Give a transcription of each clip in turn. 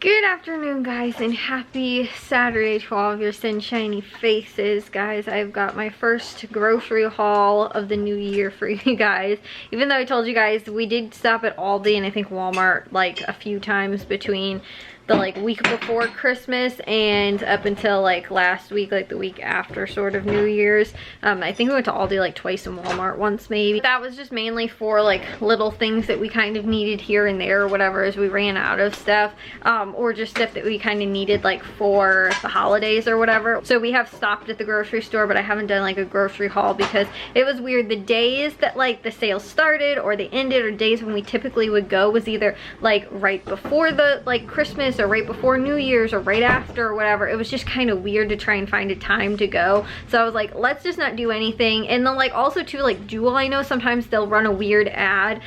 Good afternoon, guys, and happy Saturday to all of your sunshiny faces. Guys, I've got my first grocery haul of the new year for you guys. Even though I told you guys we did stop at Aldi and I think Walmart like a few times between the week before Christmas and up until last week, the week after sort of New Year's. I think we went to Aldi twice and Walmart once maybe. That was just mainly for little things that we kind of needed here and there or whatever as we ran out of stuff, or just stuff that we kind of needed for the holidays or whatever. So we have stopped at the grocery store, but I haven't done a grocery haul because it was weird. The days that the sales started or they ended, or days when we typically would go, was either right before the Christmas or right before New Year's or right after or whatever. It was just kind of weird to try and find a time to go. So I was like, let's just not do anything. And then also too, Jewel, I know sometimes they'll run a weird ad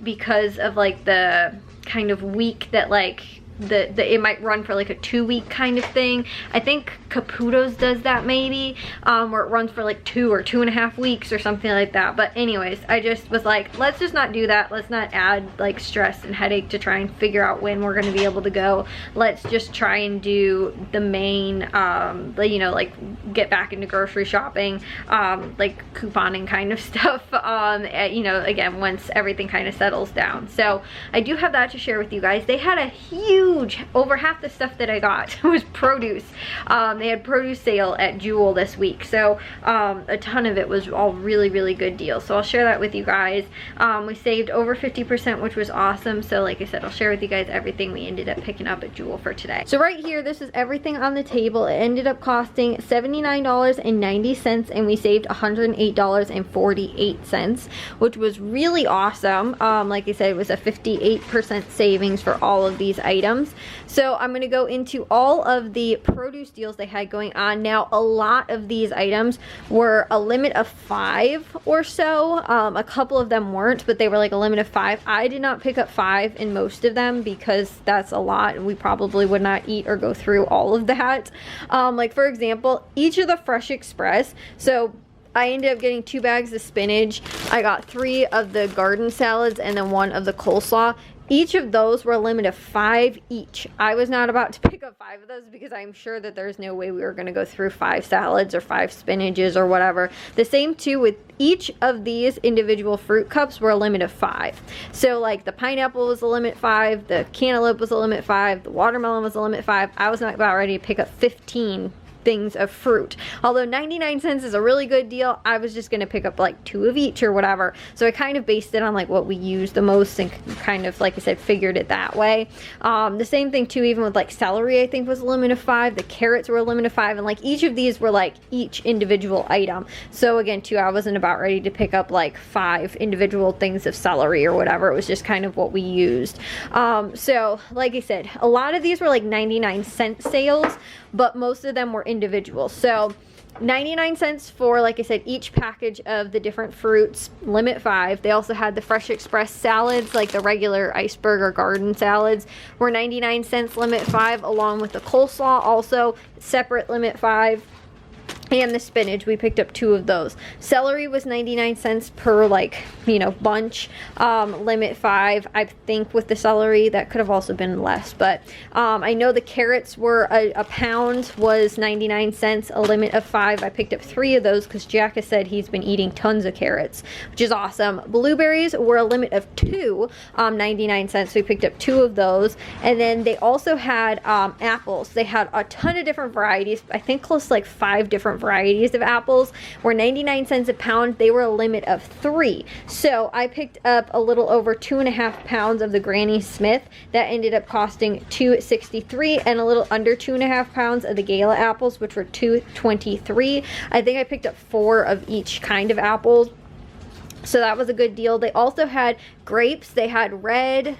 because of the kind of week that it might run for a 2-week kind of thing. I think Caputo's does that maybe, where it runs for 2 or 2.5 weeks or something like that. But anyways, I just was like, let's just not do that. Let's not add stress and headache to try and figure out when we're going to be able to go. Let's just try and do the main, get back into grocery shopping, couponing kind of stuff, again, once everything kind of settles down. So I do have that to share with you guys. They had a huge, over half the stuff that I got was produce. They had produce sale at Jewel this week, so a ton of it was all really good deals. So I'll share that with you guys. We saved over 50%, which was awesome. So like I said, I'll share with you guys everything we ended up picking up at Jewel for today. So right here, this is everything on the table. It ended up costing $79.90, and we saved $108.48, which was really awesome. Like I said, it was a 58% savings for all of these items. So I'm going to go into all of the produce deals they had going on. Now, a lot of these items were a limit of 5 or so. A couple of them weren't, but they were a limit of 5. I did not pick up 5 in most of them because that's a lot, and we probably would not eat or go through all of that. For example, each of the Fresh Express, so I ended up getting 2 bags of spinach. I got 3 of the garden salads and then 1 of the coleslaw. Each of those were a limit of 5 each. I was not about to pick up 5 of those because I'm sure that there's no way we were going to go through 5 salads or 5 spinaches or whatever. The same too with each of these individual fruit cups were a limit of 5. So the pineapple was a limit 5, the cantaloupe was a limit 5, the watermelon was a limit 5. I was not about ready to pick up 15 things of fruit. Although 99 cents is a really good deal, I was just going to pick up 2 of each or whatever. So I kind of based it on what we use the most and kind of, like I said, figured it that way. The same thing too, even with celery, I think was a limit of 5. The carrots were a limit of 5, and each of these were each individual item. So again too, I wasn't about ready to pick up 5 individual things of celery or whatever. It was just kind of what we used. So like I said, a lot of these were 99-cent sales, but most of them were individual. So 99 cents for, like I said, each package of the different fruits, limit 5. They also had the Fresh Express salads, the regular iceberg or garden salads, were 99 cents, limit 5, along with the coleslaw, also separate, limit 5. And the spinach, we picked up 2 of those. Celery was 99 cents per bunch, limit 5. I think with the celery that could have also been less, but I know the carrots were a pound was 99 cents, a limit of 5. I picked up 3 of those because Jack has said he's been eating tons of carrots, which is awesome. Blueberries were a limit of 2, 99 cents. So we picked up 2 of those. And then they also had apples. They had a ton of different varieties. I think close to 5 different varieties of apples, were 99 cents a pound. They were a limit of 3. So I picked up a little over 2.5 pounds of the Granny Smith. That ended up costing $2.63, and a little under 2.5 pounds of the Gala apples, which were $2.23. I think I picked up 4 of each kind of apples. So that was a good deal. They also had grapes. They had red,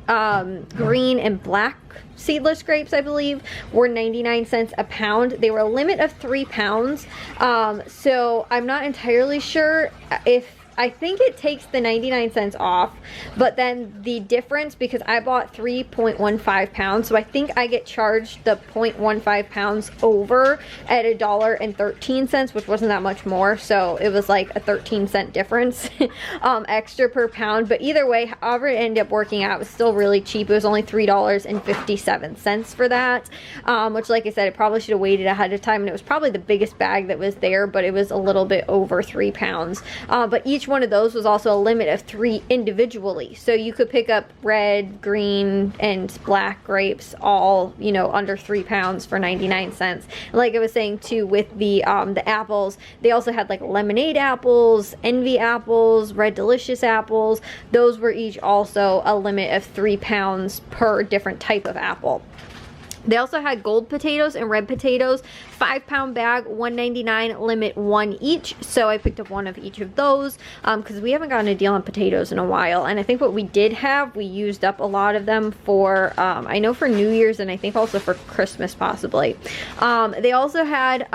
green, and black seedless grapes, I believe, were 99 cents a pound. They were a limit of 3 pounds. So I'm not entirely sure if I think it takes the 99 cents off, but then the difference, because I bought 3.15 pounds, so I think I get charged the 0.15 pounds over at $1.13, which wasn't that much more, so it was like a 13-cent difference extra per pound. But either way, however it ended up working out, it was still really cheap. It was only $3.57 for that, which, like I said, I probably should have waited ahead of time, and it was probably the biggest bag that was there, but it was a little bit over 3 pounds. But each one of those was also a limit of 3 individually, so you could pick up red, green, and black grapes, all, you know, under 3 pounds for 99 cents. And like I was saying too, with the apples, they also had like lemonade apples, envy apples, red delicious apples. Those were each also a limit of 3 pounds per different type of apple. They also had gold potatoes and red potatoes, 5-pound bag, $1.99, limit 1 each. So I picked up one of each of those because we haven't gotten a deal on potatoes in a while. And I think what we did have, we used up a lot of them for, I know for New Year's, and I think also for Christmas possibly. They also had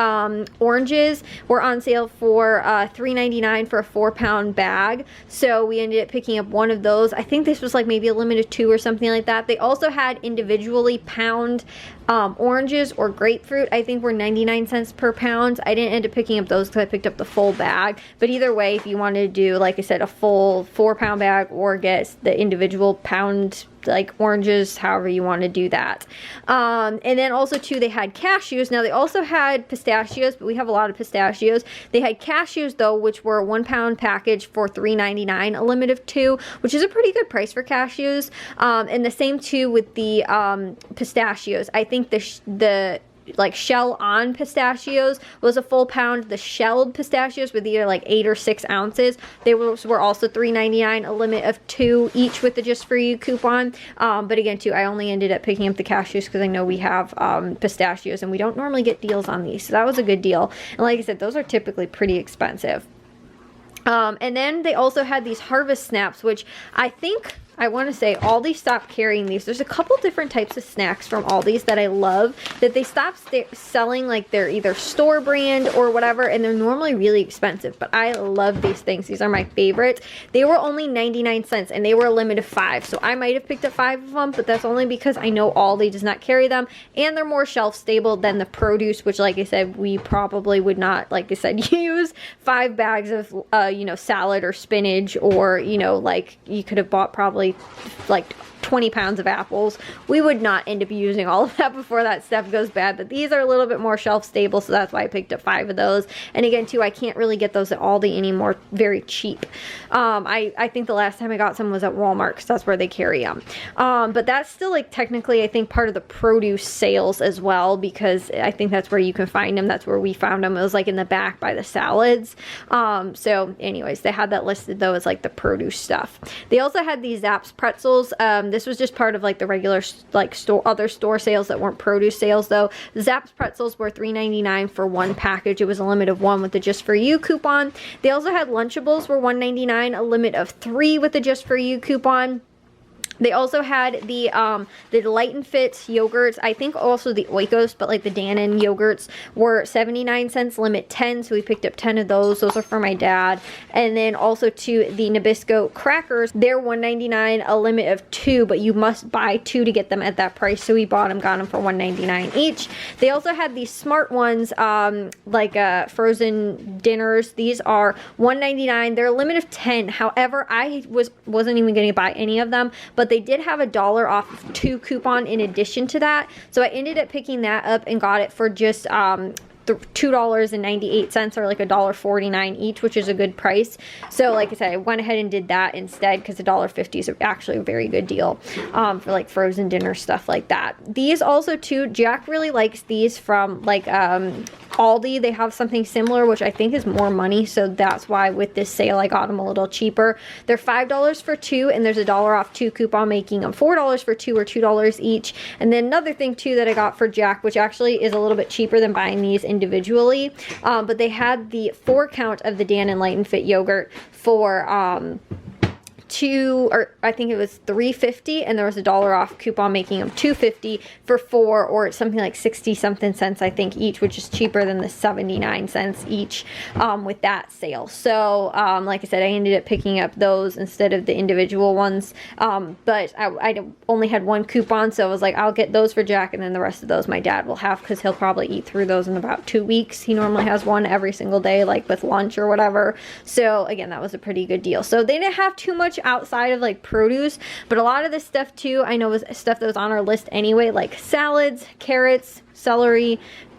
oranges were on sale for $3.99 for a 4-pound bag. So we ended up picking up one of those. I think this was like maybe a limit of 2 or something like that. They also had individually pound oranges or grapefruit. I think were 99 cents per pound. I didn't end up picking up those because I picked up the full bag. But either way, if you wanted to do, like I said, a full 4-pound bag or get the individual pound, like oranges, however you want to do that. And then also too, they had cashews. Now they also had pistachios, but we have a lot of pistachios. They had cashews though, which were a 1-pound package for $3.99, a limit of 2, which is a pretty good price for cashews. And the same too with the pistachios. I think the like shell on pistachios was a full pound. The shelled pistachios with either like 8 or 6 ounces, they were also $3.99, a limit of 2 each with the Just For You coupon. But again too, I only ended up picking up the cashews because I know we have pistachios and we don't normally get deals on these, so that was a good deal. And like I said, those are typically pretty expensive. And then they also had these harvest snaps, which I want to say Aldi stopped carrying these. There's a couple different types of snacks from Aldi's that I love that they stopped selling, like they're either store brand or whatever, and they're normally really expensive, but I love these things. These are my favorites. They were only 99 cents and they were a limit of 5, so I might have picked up 5 of them, but that's only because I know Aldi does not carry them, and they're more shelf stable than the produce, which, like I said, we probably would not, like I said, use 5 bags of you know, salad or spinach, or, you know, like you could have bought probably like 20 pounds of apples. We would not end up using all of that before that stuff goes bad, but these are a little bit more shelf stable, so that's why I picked up 5 of those. And again too, I can't really get those at Aldi anymore very cheap. I think the last time I got some was at Walmart because that's where they carry them. But that's still like technically I think part of the produce sales as well, because I think that's where you can find them. That's where we found them. It was like in the back by the salads. So anyways, they had that listed though as like the produce stuff. They also had these Zapp's pretzels. This was just part of like the regular like other store sales that weren't produce sales though. Zapp's pretzels were $3.99 for 1 package. It was a limit of 1 with the Just For You coupon. They also had Lunchables were $1.99, a limit of 3 with the Just For You coupon. They also had the Light and Fit yogurts. I think also the Oikos, but like the Dannon yogurts were 79 cents, limit 10. So we picked up 10 of those. Those are for my dad. And then also to the Nabisco crackers, they're $1.99, a limit of 2, but you must buy 2 to get them at that price. So we got them for $1.99 each. They also had these smart ones, like frozen dinners. These are $1.99. They're a limit of 10. However, I wasn't even going to buy any of them, but they did have a $1 off of 2 coupon in addition to that. So I ended up picking that up and got it for just $2.98, or like $1.49 each, which is a good price. So like I said, I went ahead and did that instead because $1.50 is actually a very good deal for like frozen dinner stuff like that. These also too, Jack really likes these from like Aldi. They have something similar, which I think is more money, so that's why with this sale I got them a little cheaper. They're $5 for 2, and there's a $1 off 2 coupon, making them $4 for 2, or $2 each. And then another thing too that I got for Jack, which actually is a little bit cheaper than buying these individually, but they had the 4 count of the Dannon Light and Fit yogurt for or I think it was $3.50, and there was a $1 off coupon making them $2.50 for 4, or something like 60 something cents I think each, which is cheaper than the 79 cents each with that sale. So like I said, I ended up picking up those instead of the individual ones, but I only had one coupon, so I was like, I'll get those for Jack, and then the rest of those my dad will have, because he'll probably eat through those in about 2 weeks. He normally has one every single day, like with lunch or whatever. So again, that was a pretty good deal. So they didn't have too much outside of like produce, but a lot of this stuff too, I know was stuff that was on our list anyway, like salads, carrots, celery,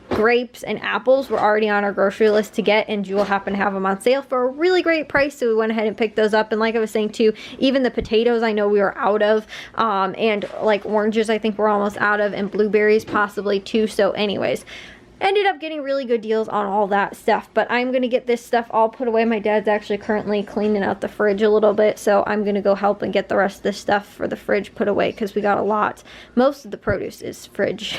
grapes, and apples were already on our grocery list to get, and Jewel happened to have them on sale for a really great price, so we went ahead and picked those up. And like I was saying too, even the potatoes I know we were out of, and like oranges I think we're almost out of, and blueberries possibly too. So anyways, ended up getting really good deals on all that stuff, but I'm gonna get this stuff all put away. My dad's actually currently cleaning out the fridge a little bit, so I'm gonna go help and get the rest of this stuff for the fridge put away, because we got a lot. Most of the produce is fridge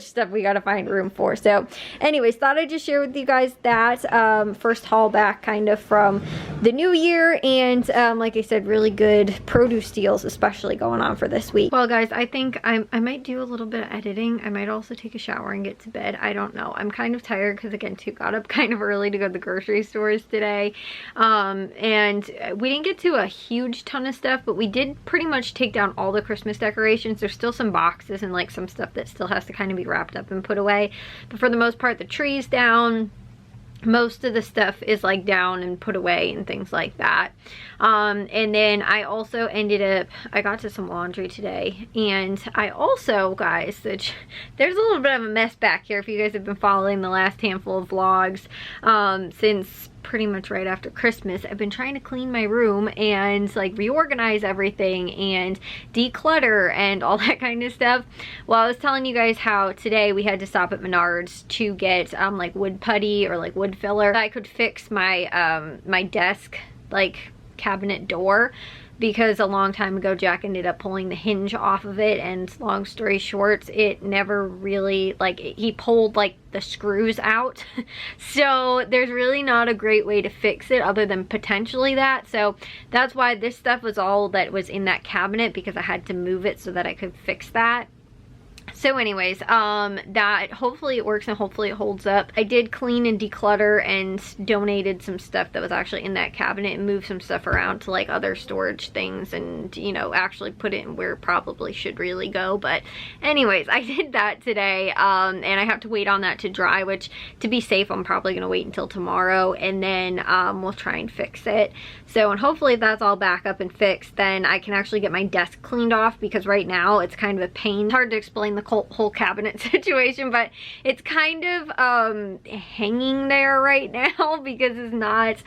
stuff we gotta find room for. So anyways, thought I'd just share with you guys that first haul back kind of from the new year, and like I said, really good produce deals especially going on for this week. Well guys, I think I might do a little bit of editing. I might also take a shower and get to bed. I don't know. I'm kind of tired because again too, got up kind of early to go to the grocery stores today, and we didn't get to a huge ton of stuff, but we did pretty much take down all the Christmas decorations. There's still some boxes and like some stuff that still has to kind of be wrapped up and put away, but for the most part the tree's down. Most of the stuff is like down and put away and things like that. And then I also I got to some laundry today, and I also, guys, there's a little bit of a mess back here if you guys have been following the last handful of vlogs since pretty much right after Christmas. I've been trying to clean my room and like reorganize everything and declutter and all that kind of stuff. Well, I was telling you guys how today we had to stop at Menards to get like wood putty or like wood filler. I could fix my my desk like cabinet door, because a long time ago Jack ended up pulling the hinge off of it, and long story short, it never really, like, he pulled like the screws out. So there's really not a great way to fix it other than potentially that. So that's why this stuff was all that was in that cabinet, because I had to move it so that I could fix that. So anyways, that hopefully it works and hopefully it holds up. I did clean and declutter and donated some stuff that was actually in that cabinet and moved some stuff around to like other storage things, and you know, actually put it in where it probably should really go. But anyways, I did that today, and I have to wait on that to dry, which to be safe I'm probably gonna wait until tomorrow, and then we'll try and fix it. So, and hopefully if that's all back up and fixed, then I can actually get my desk cleaned off, because right now it's kind of a pain. It's hard to explain the whole cabinet situation, but it's kind of hanging there right now because it's not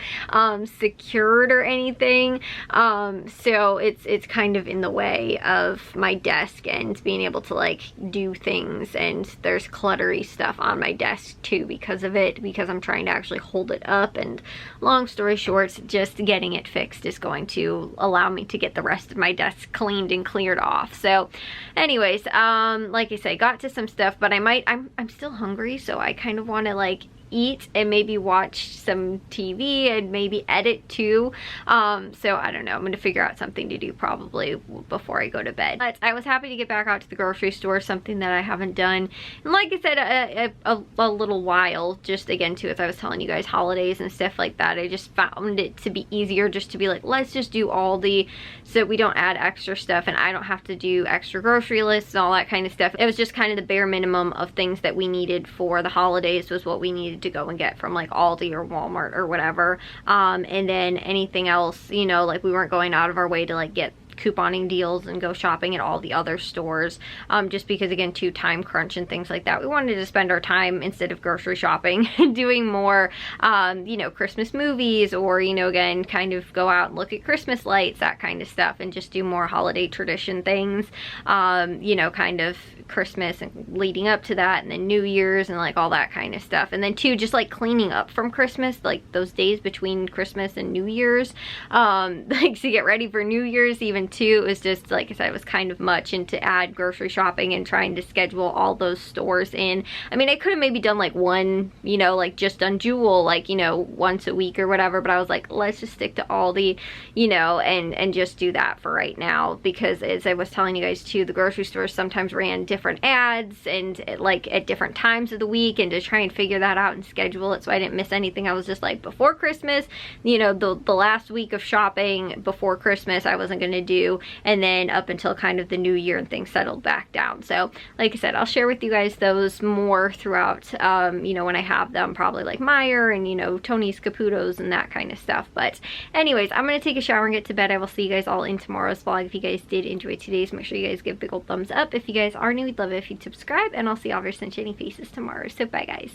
secured or anything, so it's kind of in the way of my desk and being able to like do things, and there's cluttery stuff on my desk too because of it, because I'm trying to actually hold it up, and long story short, just getting it fixed is going to allow me to get the rest of my desk cleaned and cleared off. So anyways, like I say, got to some stuff, but I'm still hungry, so I kind of want to like eat and maybe watch some TV and maybe edit too. So I don't know, I'm gonna figure out something to do probably before I go to bed. But I was happy to get back out to the grocery store, something that I haven't done, and like I said, a little while, just again too, as I was telling you guys, holidays and stuff like that. I just found it to be easier just to be like, let's just do Aldi so we don't add extra stuff and I don't have to do extra grocery lists and all that kind of stuff. It was just kind of the bare minimum of things that we needed for the holidays was what we needed to go and get from like Aldi or Walmart or whatever, and then anything else, you know, like we weren't going out of our way to like get couponing deals and go shopping at all the other stores, just because again too, time crunch and things like that. We wanted to spend our time, instead of grocery shopping, doing more you know, Christmas movies, or you know, again kind of go out and look at Christmas lights, that kind of stuff, and just do more holiday tradition things, you know, kind of Christmas and leading up to that, and then New Year's and like all that kind of stuff. And then too, just like cleaning up from Christmas, like those days between Christmas and New Year's, like to get ready for New Year's even too. It was just, like I said, it was kind of much, and to add grocery shopping and trying to schedule all those stores in. I mean, I could have maybe done like one, you know, like just done Jewel, like, you know, once a week or whatever, but I was like, let's just stick to Aldi, you know, and just do that for right now, because as I was telling you guys too, the grocery stores sometimes ran different ads and like at different times of the week, and to try and figure that out and schedule it so I didn't miss anything, I was just like, before Christmas, you know, the last week of shopping before Christmas I wasn't gonna do, and then up until kind of the new year and things settled back down. So like I said, I'll share with you guys those more throughout, you know, when I have them, probably like Meijer and, you know, Tony's Caputo's and that kind of stuff. But anyways, I'm gonna take a shower and get to bed. I will see you guys all in tomorrow's vlog. If you guys did enjoy today's, make sure you guys give a big old thumbs up. If you guys are new, we'd love it if you'd subscribe, and I'll see all of your sunshiny faces tomorrow. So bye guys.